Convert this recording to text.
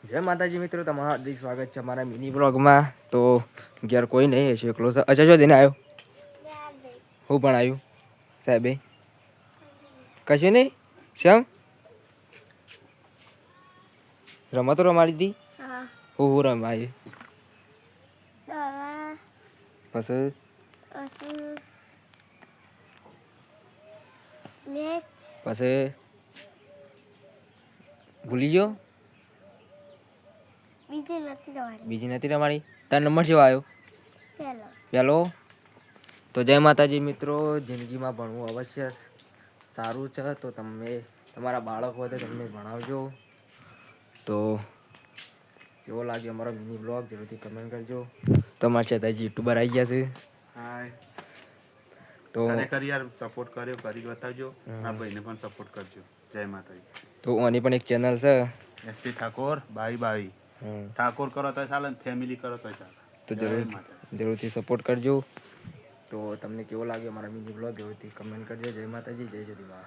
જય માતાજી મિત્રો, તમારું હાર્દિક સ્વાગત છે અમારા મિની બ્લોગમાં. તો ઘેર કોઈ નહીં હશે, એકલો છે. અચ્છા, જો દિને આવ્યો હું પણ આવ્યું સાહેબે કશું નહીં. શ્યામ રમતો રમાડી હતી. હું રમાડી પછી ભૂલી ગયો. બીજી નથી રમાડી. તાર નંબર કેવો આવ્યો? પહેલો. તો જય માતાજી મિત્રો, જિંદગીમાં ભણવું અવશ્ય સારું છે. તો તમે તમારા બાળક હોય તો તમને ભણાવજો. તો કેવો લાગે અમારો મિની બ્લોગ જરૂરથી કમેન્ટ કરજો. તમારા છતાંજી યુટ્યુબર આવી ગયા છે. હાય. તો ખરેખર યાર સપોર્ટ કર્યો, કરી બતાવજો. આ ભાઈને પણ સપોર્ટ કરજો. જય માતાજી. તો આની પણ એક ચેનલ છે, એસસી ઠાકોર બાઈ બાઈ. ઠાકોર કરો તો ચાલે ને ફેમિલી કરો તો ચાલે. તો જરૂરથી સપોર્ટ કરજો. તો તમને કેવો લાગે અમારા મિની બ્લોગ જરૂરથી કમેન્ટ કરજો. જય માતાજી, જય જય દીવા.